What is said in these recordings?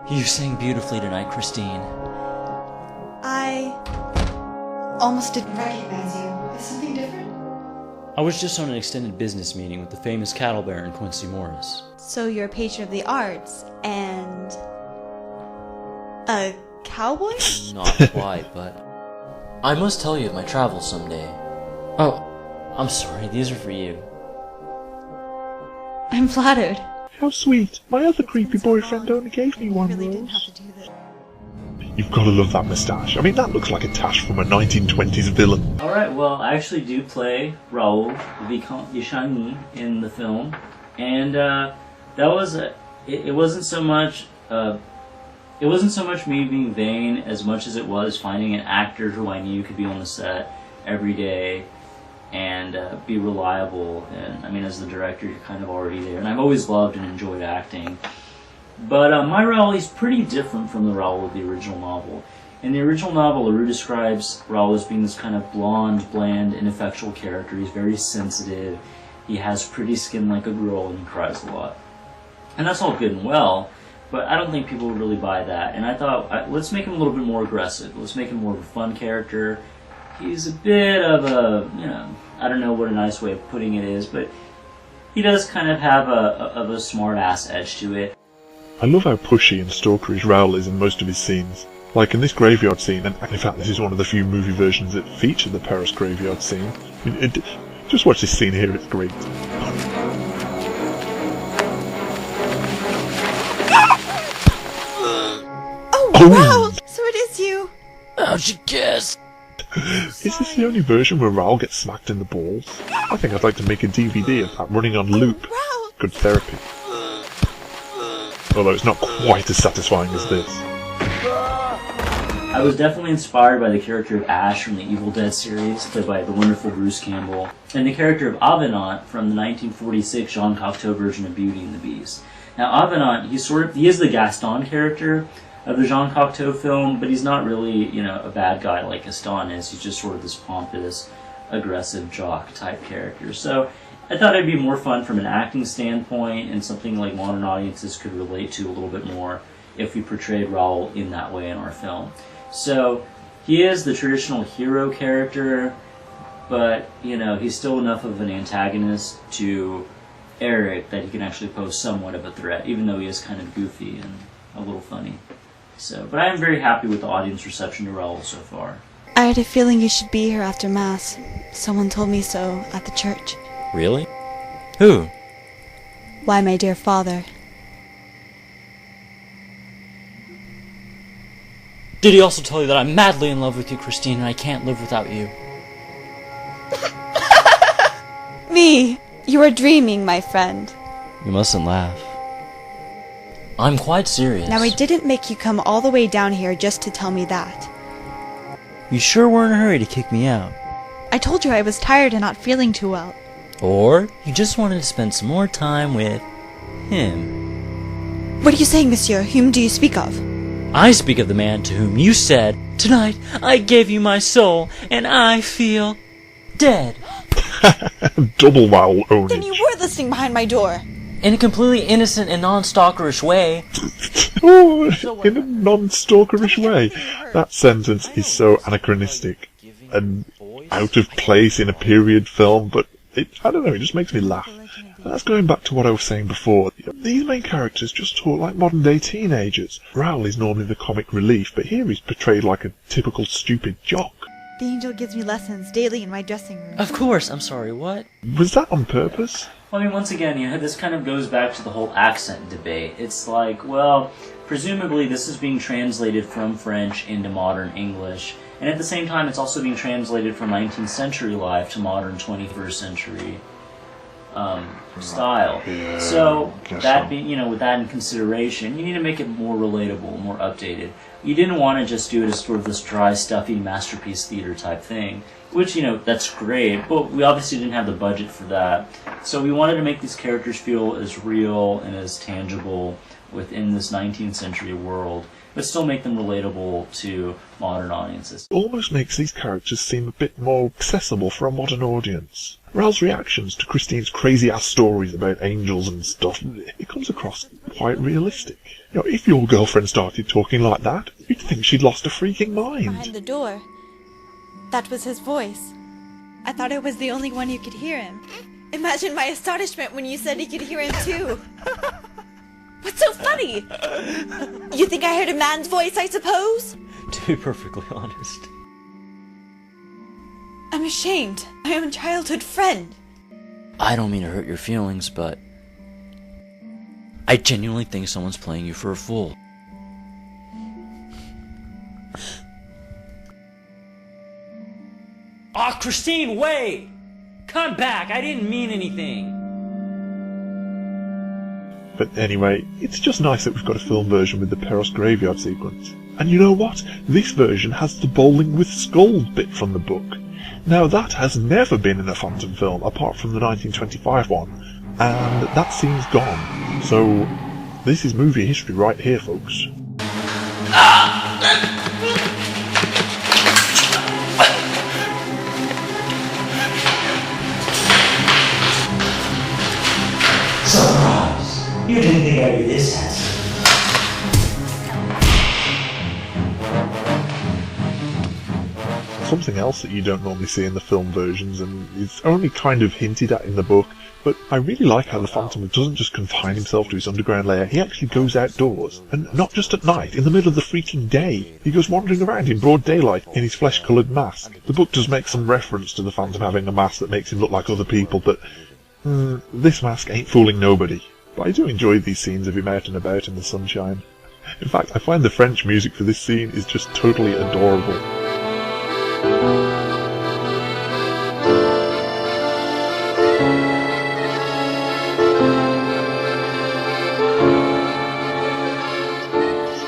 You sang beautifully tonight, Christine. I almost didn't recognize you. Is something different? I was just on an extended business meeting with the famous cattle baron Quincy Morris. So you're a patron of the arts and a cowboy? Not quite, but I must tell you of my travels someday. Oh, I'm sorry, these are for you. I'm flattered. How sweet. My other creepy boyfriend only gave me one Really didn't rose. have to do this. You've got to love that moustache. I mean, that looks like a tash from a 1920s villain. Alright, well, I actually do play Raoul, the Vicomte de Chagny, in the film. And that was... It wasn't so much... It wasn't so much me being vain as much as it was finding an actor who I knew could be on the set every day and be reliable. And I mean, as the director, you're kind of already there. And I've always loved and enjoyed acting. But my Raoul is pretty different from the Raoul of the original novel. In the original novel, LaRue describes Raoul as being this kind of blonde, bland, ineffectual character. He's very sensitive. He has pretty skin like a girl, and he cries a lot. And that's all good and well. But I don't think people would really buy that. And I thought, let's make him a little bit more aggressive. Let's make him more of a fun character. He's a bit of a, I don't know what a nice way of putting it is, but he does kind of have a smart-ass edge to it. I love how pushy and stalkerish Raoul is in most of his scenes. Like in this graveyard scene, and in fact this is one of the few movie versions that feature the Paris graveyard scene. Just watch this scene here, it's great. Oh, wow! So it is you! How'd you guess? Is this the only version where Raoul gets smacked in the balls? I think I'd like to make a DVD of that running on loop. Raoul! Good therapy. Although it's not quite as satisfying as this. I was definitely inspired by the character of Ash from the Evil Dead series, played by the wonderful Bruce Campbell, and the character of Avenant from the 1946 Jean Cocteau version of Beauty and the Beast. Now Avenant, he is the Gaston character of the Jean Cocteau film, but he's not really, a bad guy like Gaston is. He's just sort of this pompous, aggressive jock type character. So I thought it'd be more fun from an acting standpoint and something like modern audiences could relate to a little bit more if we portrayed Raoul in that way in our film. So he is the traditional hero character, but he's still enough of an antagonist to Erik that he can actually pose somewhat of a threat, even though he is kind of goofy and a little funny. So, but I am very happy with the audience reception to Raoul so far. I had a feeling you should be here after Mass. Someone told me so at the church. Really? Who? Why, my dear father. Did he also tell you that I'm madly in love with you, Christine, and I can't live without you? Me! You are dreaming, my friend. You mustn't laugh. I'm quite serious. Now, I didn't make you come all the way down here just to tell me that. You sure were in a hurry to kick me out. I told you I was tired and not feeling too well. Or you just wanted to spend some more time with him. What are you saying, monsieur? Whom do you speak of? I speak of the man to whom you said, "Tonight I gave you my soul, and I feel dead." Double Raoul ownage. Then you were listening behind my door. In a completely innocent and non-stalkerish way. Oh, in a non-stalkerish way. That sentence is so anachronistic and out of place in a period film, but I don't know, it just makes me laugh. And that's going back to what I was saying before. These main characters just talk like modern-day teenagers. Raoul is normally the comic relief, but here he's portrayed like a typical stupid jock. The angel gives me lessons daily in my dressing room. Of course, I'm sorry, what? Was that on purpose? Well, I mean, once again, this kind of goes back to the whole accent debate. It's like, well, presumably this is being translated from French into modern English, and at the same time it's also being translated from 19th century life to modern 21st century style. So that being, with that in consideration, you need to make it more relatable, more updated. You didn't want to just do it as sort of this dry, stuffy masterpiece theater type thing, which, that's great, but we obviously didn't have the budget for that. So we wanted to make these characters feel as real and as tangible within this 19th century world, but still make them relatable to modern audiences. It almost makes these characters seem a bit more accessible for a modern audience. Raoul's reactions to Christine's crazy-ass stories about angels and stuff, it comes across quite realistic. You know, if your girlfriend started talking like that, you'd think she'd lost her freaking mind. Behind the door. That was his voice. I thought I was the only one who could hear him. Imagine my astonishment when you said he could hear him too. What's so funny? You think I heard a man's voice, I suppose? To be perfectly honest. I'm ashamed. My own childhood friend. I don't mean to hurt your feelings, but I genuinely think someone's playing you for a fool. Aw, Christine, wait! Come back, I didn't mean anything. But anyway, it's just nice that we've got a film version with the Peros graveyard sequence. And you know what? This version has the bowling with skulls bit from the book. Now that has never been in a Phantom film, apart from the 1925 one, and that scene's gone. So, this is movie history right here, folks. Surprise! You didn't think I'd be this handsome. Something else that you don't normally see in the film versions, and it's only kind of hinted at in the book, but I really like how the Phantom doesn't just confine himself to his underground lair, he actually goes outdoors, and not just at night, in the middle of the freaking day. He goes wandering around in broad daylight in his flesh-coloured mask. The book does make some reference to the Phantom having a mask that makes him look like other people, but this mask ain't fooling nobody. But I do enjoy these scenes of him out and about in the sunshine. In fact, I find the French music for this scene is just totally adorable.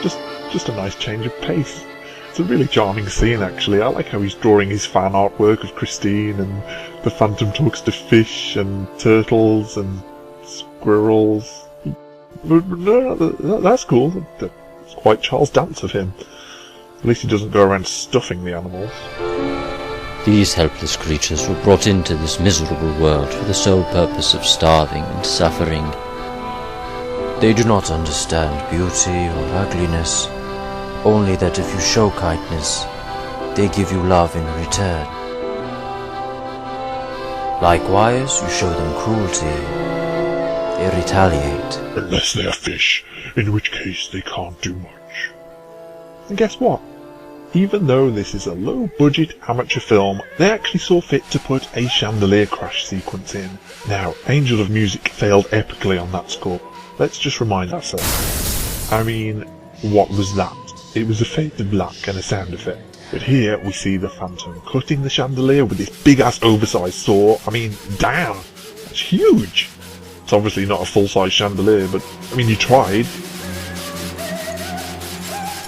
It's just a nice change of pace. It's a really charming scene, actually. I like how he's drawing his fan artwork of Christine, and the Phantom talks to fish and turtles and squirrels. No, that's cool. It's quite Charles Dance of him. At least he doesn't go around stuffing the animals. These helpless creatures were brought into this miserable world for the sole purpose of starving and suffering. They do not understand beauty or ugliness, only that if you show kindness, they give you love in return. Likewise, you show them cruelty, they retaliate. Unless they are fish, in which case they can't do much. And guess what? Even though this is a low-budget amateur film, they actually saw fit to put a chandelier crash sequence in. Now, Angel of Music failed epically on that score. Let's just remind ourselves. I mean, what was that? It was a fade of black and a sound effect. But here we see the Phantom cutting the chandelier with this big-ass oversized saw. I mean, damn! That's huge! It's obviously not a full-size chandelier, but, I mean, you tried.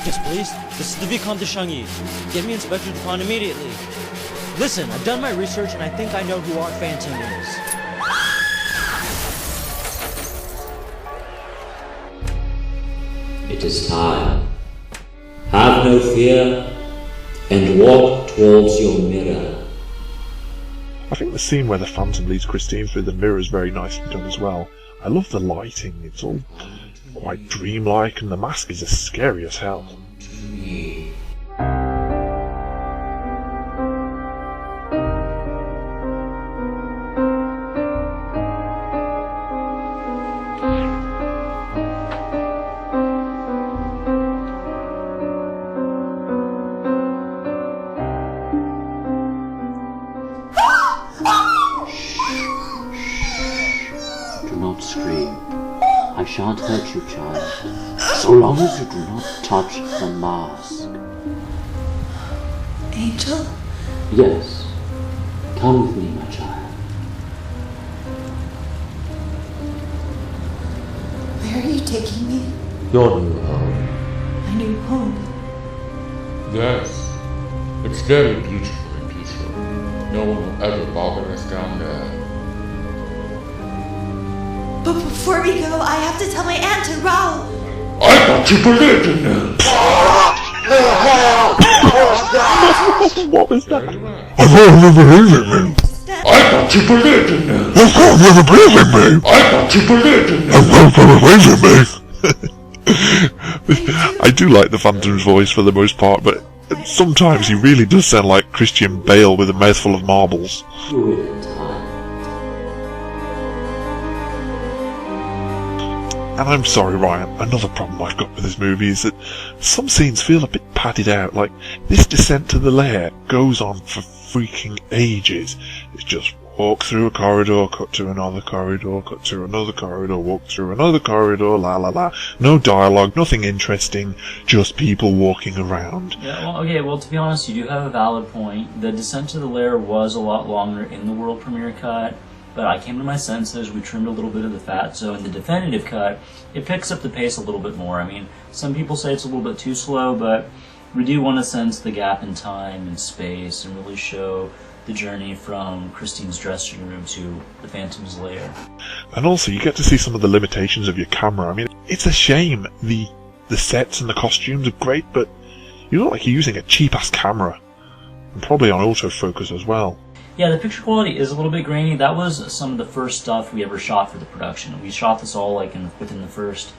Yes, please. This is the Vicomte de Changy. Get me Inspector Dupont immediately. Listen, I've done my research and I think I know who our Phantom is. It is time. Have no fear and walk towards your mirror. I think the scene where the Phantom leads Christine through the mirror is very nicely done as well. I love the lighting, it's all quite dreamlike, and the mask is as scary as hell. Do not scream. I shan't hurt you, child, so long as you do not touch the mask. Angel? Yes. Come with me, my child. Where are you taking me? Your new home. My new home. Yes. It's very beautiful and peaceful. No one will ever bother us down there. But before we go, I have to tell my aunt and Raoul. I thought you believed in them! What was that? Very well. I thought you believed in me! Stand I thought you believed in me. I thought you believed in me. I thought you believed in me. I thought you believed in me. I do like the Phantom's voice for the most part, but sometimes he really does sound like Christian Bale with a mouthful of marbles. Do it in time. And I'm sorry, Ryan, another problem I've got with this movie is that some scenes feel a bit padded out, like this descent to the lair goes on for freaking ages. It's just walk through a corridor, cut to another corridor, cut to another corridor, walk through another corridor, la la la. No dialogue, nothing interesting, just people walking around. Yeah, well, okay, well, to be honest, you do have a valid point. The descent to the lair was a lot longer in the world premiere cut, but I came to my senses, we trimmed a little bit of the fat, so in the definitive cut, it picks up the pace a little bit more. I mean, some people say it's a little bit too slow, but we do want to sense the gap in time and space and really show the journey from Christine's dressing room to the Phantom's lair. And also, you get to see some of the limitations of your camera. I mean, it's a shame the sets and the costumes are great, but you look like you're using a cheap-ass camera. And probably on autofocus as well. Yeah, the picture quality is a little bit grainy. That was some of the first stuff we ever shot for the production. We shot this all like within the first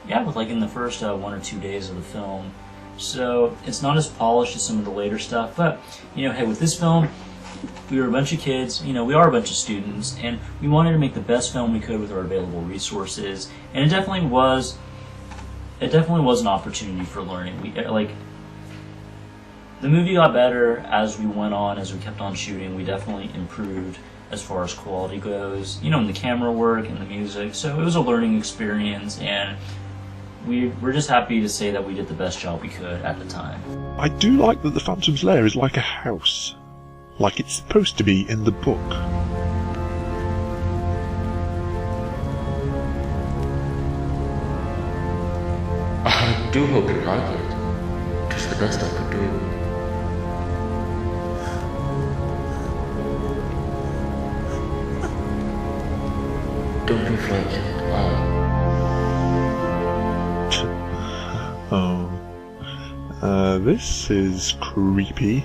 1 or 2 days of the film. So it's not as polished as some of the later stuff, but hey, with this film, we were a bunch of kids, we are a bunch of students, and we wanted to make the best film we could with our available resources, and it definitely was an opportunity for learning. The movie got better as we went on, as we kept on shooting. We definitely improved as far as quality goes, in the camera work and the music, so it was a learning experience, and we're just happy to say that we did the best job we could at the time. I do like that the Phantom's Lair is like a house. Like it's supposed to be in the book. I do hope you like it. It's the best I could do. Don't be frightened. This is creepy.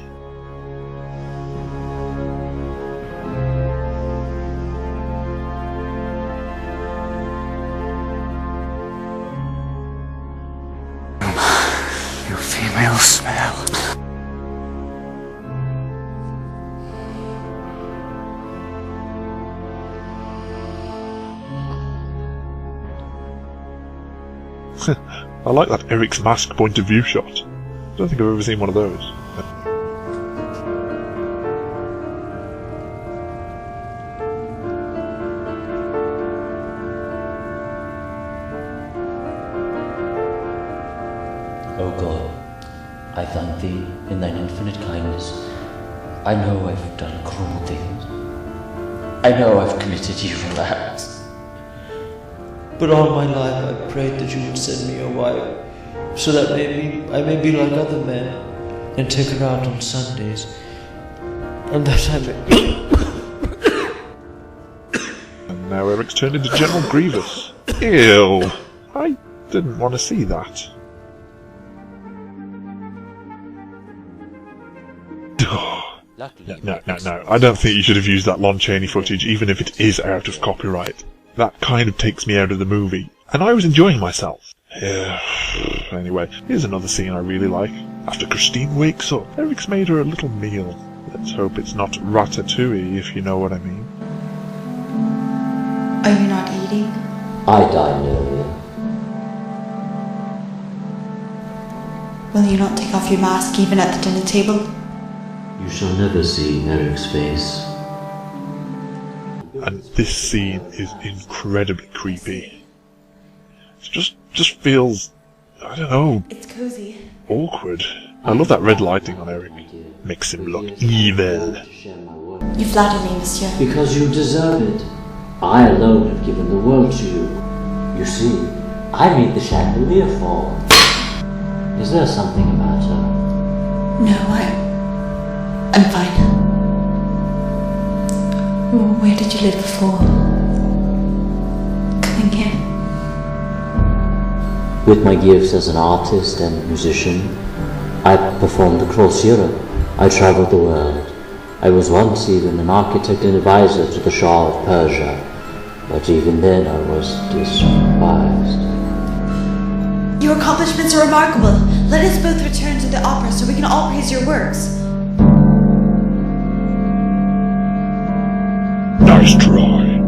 You female smell. I like that Erik's mask point of view shot. I don't think I've ever seen one of those. O God, I thank Thee in Thine infinite kindness. I know I've done cruel things. I know I've committed evil acts. But all my life I prayed that You would send me a wife, so that maybe I may be like other men and take her out on Sundays, and that I may... And now Erik's turned into General Grievous. Ew! I didn't want to see that. No, I don't think you should have used that Lon Chaney footage, even if it is out of copyright. That kind of takes me out of the movie, and I was enjoying myself. Yeah. Anyway, here's another scene I really like. After Christine wakes up, Erik's made her a little meal. Let's hope it's not ratatouille, if you know what I mean. Are you not eating? I dined earlier. Will you not take off your mask even at the dinner table? You shall never see Erik's face. And this scene is incredibly creepy. It just feels, I don't know, It's cozy. awkward. I love that red lighting on Erik. Makes him look evil. You flatter me, monsieur. Because you deserve it. I alone have given the world to you. You see, I made the chandelier fall. Is there something about her? No, I'm fine. Where did you live before? Coming here? With my gifts as an artist and musician, I performed across Europe. I traveled the world. I was once even an architect and advisor to the Shah of Persia, but even then I was despised. Your accomplishments are remarkable. Let us both return to the opera so we can all praise your works. Nice try.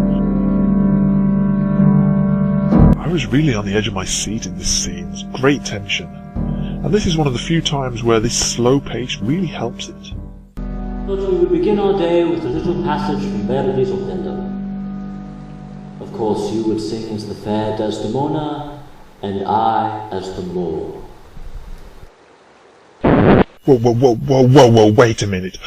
I was really on the edge of my seat in this scene. It's great tension. And this is one of the few times where this slow pace really helps it. But we would begin our day with a little passage from Verdi's Othello. Of course, you would sing as the fair Desdemona, and I as the Moor. Whoa, wait a minute.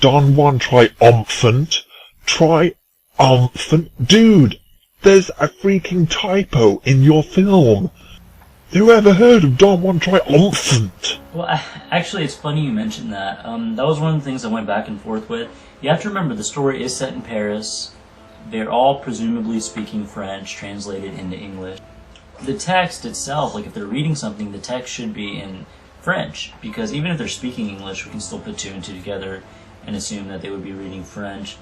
Don Juan triumphant? Triumphant? Dude, there's a freaking typo in your film. Who ever heard of Don Juan triumphant? Well, actually, it's funny you mentioned that. That was one of the things I went back and forth with. You have to remember, the story is set in Paris. They're all presumably speaking French, translated into English. The text itself, like if they're reading something, the text should be in French, because even if they're speaking English, we can still put two and two together and assume that they would be reading French.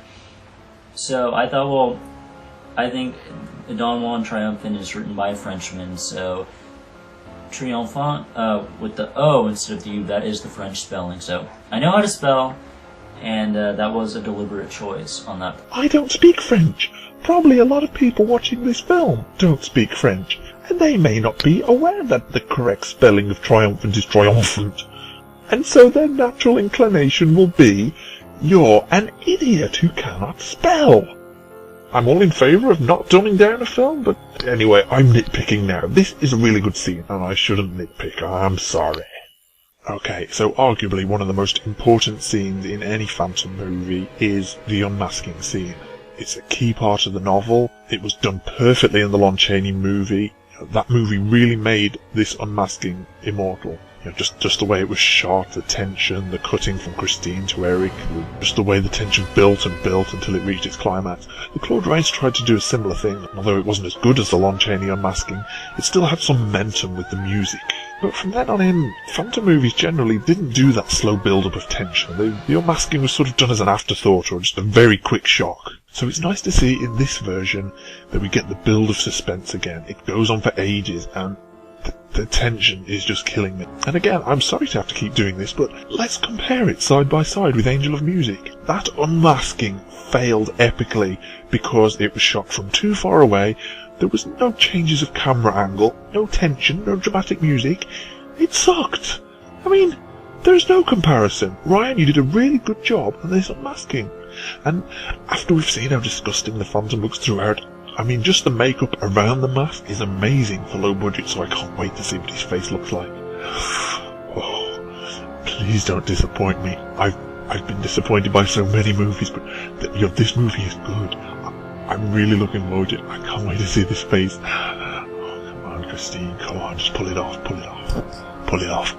So I thought, well, I think Don Juan Triumphant is written by a Frenchman, so triomphant with the O instead of the U, that is the French spelling. So I know how to spell, and that was a deliberate choice on that. I don't speak French. Probably a lot of people watching this film don't speak French, and they may not be aware that the correct spelling of triumphant is triumphant. And so their natural inclination will be, you're an idiot who cannot spell. I'm all in favour of not dumbing down a film, but anyway, I'm nitpicking now. This is a really good scene, and I shouldn't nitpick. I'm sorry. Okay, so arguably one of the most important scenes in any Phantom movie is the unmasking scene. It's a key part of the novel. It was done perfectly in the Lon Chaney movie. That movie really made this unmasking immortal. You know, just the way it was shot, the tension, the cutting from Christine to Erik, just the way the tension built and built until it reached its climax. The Claude Rains tried to do a similar thing, and although it wasn't as good as the Lon Chaney unmasking, it still had some momentum with the music. But from then on in, Phantom movies generally didn't do that slow build-up of tension. The unmasking was sort of done as an afterthought or just a very quick shock. So it's nice to see in this version that we get the build of suspense again. It goes on for ages, and the tension is just killing me. And again, I'm sorry to have to keep doing this, but let's compare it side by side with Angel of Music. That unmasking failed epically because it was shot from too far away. There was no changes of camera angle, no tension, no dramatic music. It sucked. I mean, there's no comparison. Ryan, you did a really good job on this unmasking. And after we've seen how disgusting the Phantom looks throughout, I mean, just the makeup around the mask is amazing for low budget, so I can't wait to see what his face looks like. Oh, please don't disappoint me. I've been disappointed by so many movies, but this movie is good. I'm really looking forward to it. I can't wait to see this face. Oh, come on, Christine, come on, just pull it off, pull it off. Pull it off.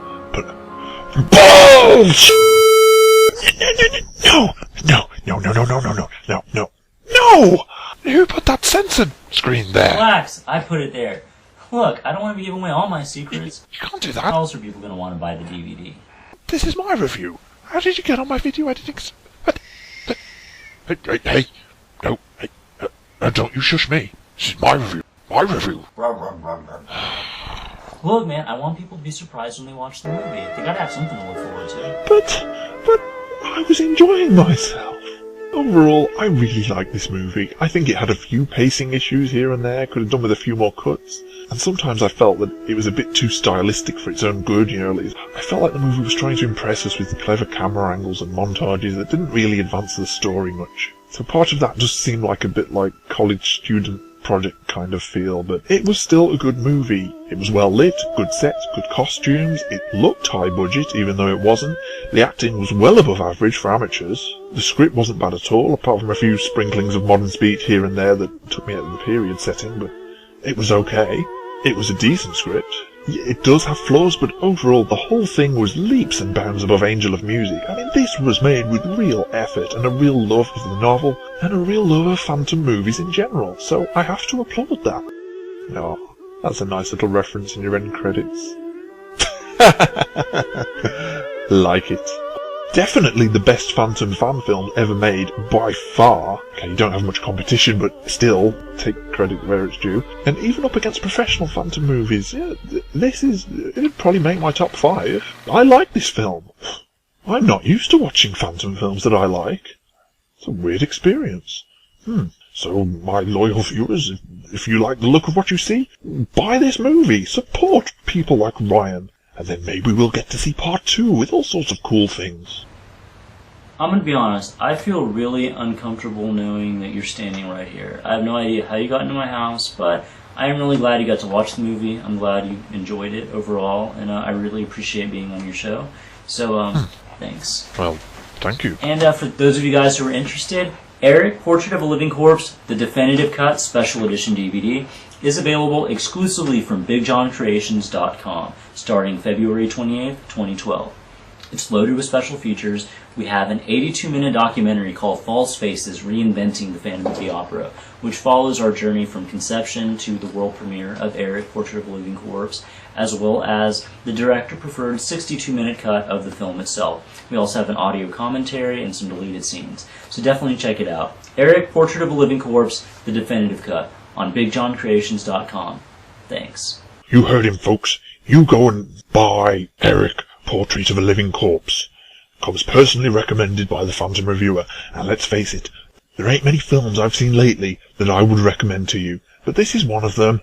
Bullshit! No! Who put that censor screen there? Relax, I put it there. Look, I don't want to be giving away all my secrets. You can't do that. How else are people going to want to buy the DVD? This is my review. How did you get on my video editing? Hey, no, hey, don't you shush me. This is my review. My review. Look, man, I want people to be surprised when they watch the movie. They gotta have something to look forward to. But I was enjoying myself. Overall, I really like this movie. I think it had a few pacing issues here and there, could have done with a few more cuts. And sometimes I felt that it was a bit too stylistic for its own good, you know. I felt like the movie was trying to impress us with clever camera angles and montages that didn't really advance the story much. So part of that just seemed like a bit like college student project kind of feel, but it was still a good movie. It was well lit, good sets, good costumes, it looked high budget even though it wasn't. The acting was well above average for amateurs. The script wasn't bad at all, apart from a few sprinklings of modern speech here and there that took me out of the period setting, but it was okay. It was a decent script. It does have flaws, but overall the whole thing was leaps and bounds above Angel of Music. I mean, this was made with real effort and a real love of the novel and a real love of Phantom movies in general, so I have to applaud that. Oh, that's a nice little reference in your end credits. Like it. definitely the best Phantom fan film ever made, by far. Okay, you don't have much competition, but still, take credit where it's due. And even up against professional Phantom movies, yeah, it'd probably make my top 5. I like this film. I'm not used to watching Phantom films that I like. It's a weird experience. So, my loyal viewers, if you like the look of what you see, buy this movie, support people like Ryan, and then maybe we'll get to see part 2 with all sorts of cool things. I'm gonna be honest, I feel really uncomfortable knowing that you're standing right here. I have no idea how you got into my house, but I am really glad you got to watch the movie. I'm glad you enjoyed it overall, and I really appreciate being on your show. So, thanks. Well, thank you. And for those of you guys who are interested, Erik, Portrait of a Living Corpse, the Definitive Cut Special Edition DVD, is available exclusively from BigJohnCreations.com, starting February 28th, 2012. It's loaded with special features. We have an 82-minute documentary called False Faces, Reinventing the Phantom of the Opera, which follows our journey from conception to the world premiere of Erik, Portrait of a Living Corpse, as well as the director-preferred 62-minute cut of the film itself. We also have an audio commentary and some deleted scenes. So definitely check it out. Erik, Portrait of a Living Corpse, the Definitive Cut, on BigJohnCreations.com. Thanks. You heard him, folks. You go and buy Erik, Portrait of a Living Corpse. Comes personally recommended by the Phantom Reviewer, and let's face it, there ain't many films I've seen lately that I would recommend to you, but this is one of them.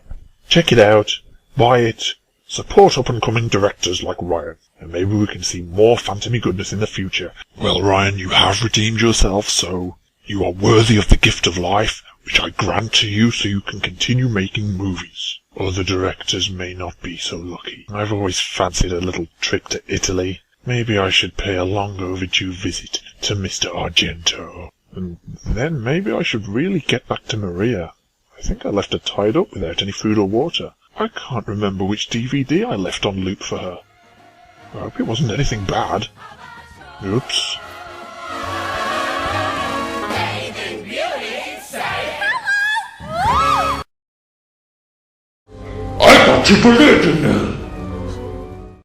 Check it out, buy it, support up-and-coming directors like Ryan, and maybe we can see more Phantom-y goodness in the future. Well, Ryan, you have redeemed yourself, so you are worthy of the gift of life, which I grant to you so you can continue making movies. Other directors may not be so lucky. I've always fancied a little trip to Italy. Maybe I should pay a long overdue visit to Mr. Argento. And then maybe I should really get back to Maria. I think I left her tied up without any food or water. I can't remember which DVD I left on loop for her. I hope it wasn't anything bad. Oops. I thought you believed in me.